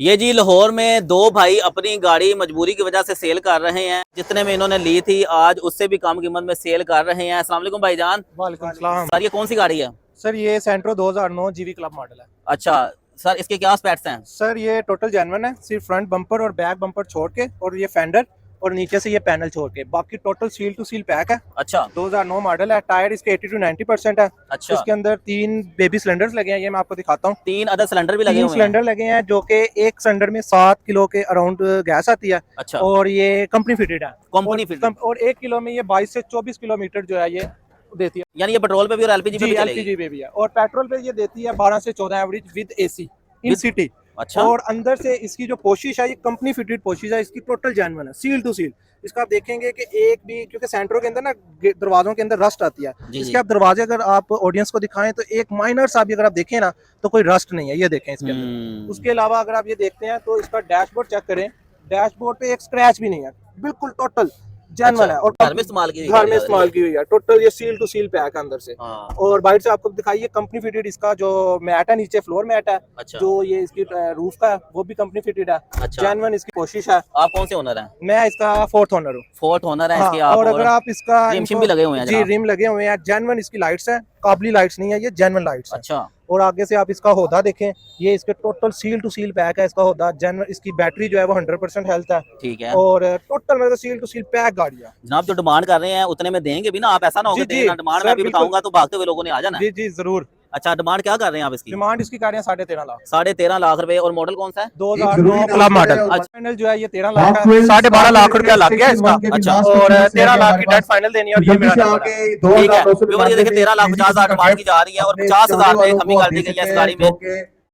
ये जी लाहौर में दो भाई अपनी गाड़ी मजबूरी की वजह से सेल कर रहे हैं। जितने में इन्होंने ली थी आज उससे भी कम कीमत में सेल कर रहे हैं। अस्सलाम वालेकुम भाईजान। वालेकुम सलाम। सर ये कौन सी गाड़ी है? सर ये सेंट्रो 2009 जीवी क्लब मॉडल है। अच्छा सर, इसके क्या स्पेक्स हैं? सर ये टोटल जेन्युइन है, सिर्फ फ्रंट बम्पर और बैक बम्पर छोड़ के, और ये फेंडर और नीचे से ये पैनल छोड़ के, बाकी total seal to seal pack है। अच्छा 2009 मॉडल है। टायर इसके 80 to 90% है। अच्छा, इसके अंदर 3 बेबी सिलेंडर्स लगे हैं, ये मैं आपको दिखाता हूँ। 3 अदर सिलेंडर भी लगे 3 हुए हैं। सिलेंडर लगे हैं जो कि एक सिलेंडर में 7 किलो के अराउंड गैस आती है। अच्छा, और ये कंपनी फिटेड है। Company fitted. और 1 किलो में ये 22 से 24 किलोमीटर जो है ये देती है। यानी ये पेट्रोल पे भी और एलपीजी पे जी भी चलेगी? एलपीजी पे भी है। और पेट्रोल पे ये देती है 12 से 14 average with AC in city. अच्छा, और अंदर से इसकी जो पोशिश है ये कंपनी फिटेड पोशिश है, इसकी टोटल जेन्युइन है, सील टू सील। इसका आप देखेंगे कि एक भी, क्योंकि सेंट्रो के अंदर ना दरवाजों के अंदर रस्ट आती है, इसके आप दरवाजे अगर आप ऑडियंस को दिखाएं तो एक माइनर सा भी अगर आप देखें ना तो कोई रस्ट नहीं है, ये देखें इसके अंदर। उसके अलावा अगर आप ये देखते हैं तो इसका डैशबोर्ड चेक करें, डैशबोर्ड पे एक स्क्रैच भी नहीं है, बिल्कुल टोटल जेन्युइन है। और घर में इस्तेमाल की हुई है, टोटल ये सील टू सील पैक है अंदर से। और बाहर से आपको दिखाइए कंपनी फिटेड इसका जो मैट है, नीचे फ्लोर मैट है। अच्छा, जो ये इसकी रूफ का है वो भी कंपनी फिटेड है। अच्छा, जेन्युइन इसकी कोशिश है। आप कौन से ओनर हैं? मैं इसका 4th ओनर हूँ। फोर्थ ओनर है हाँ, इसके आप। और अगर आप इसका रिम भी लगे हुए हैं जी जनाब। रिम लगे हुए हैं, जेन्युइन इसकी लाइट्स हैं, काबली लाइट्स नहीं है, ये जेन्युइन लाइट्स हैं। अच्छा, और आगे से आप इसका होदा देखें, ये इसके total seal to seal pack है इसका होदा। जेन्युइन इसकी बैटरी जो है वो 100% हेल्थ है। ठीक है। और टोटल मतलब सील टू सील पैक गाड़ी है जनाब। जो डिमांड कर रहे हैं उतने में देंगे भी ना आप? ऐसा ना होगा जी, जी, डिमांड सर, मैं भी बिल्कुल। बताऊंगा तो भागते हुए लोगों ने आ जाना है। जी जी जरूर। अच्छा, डिमांड क्या कर रहे हैं आप इसकी? डिमांड इसकी गाड़ियां 13.5 लाख। 13.5 लाख रुपए। और मॉडल कौन सा है? 2009 क्लब मॉडल। अच्छा। फाइनल जो है ये 13 लाख है, 12.5 लाख रुपया लग गया इसका। अच्छा। और 13 लाख की डेट फाइनल देनी है और ये मेरा नंबर है। ठीक है, ये देखिए 13,50,000 डिमांड की जा रही है और 50,000 रुपए कमी कर दी गई है इस गाड़ी में।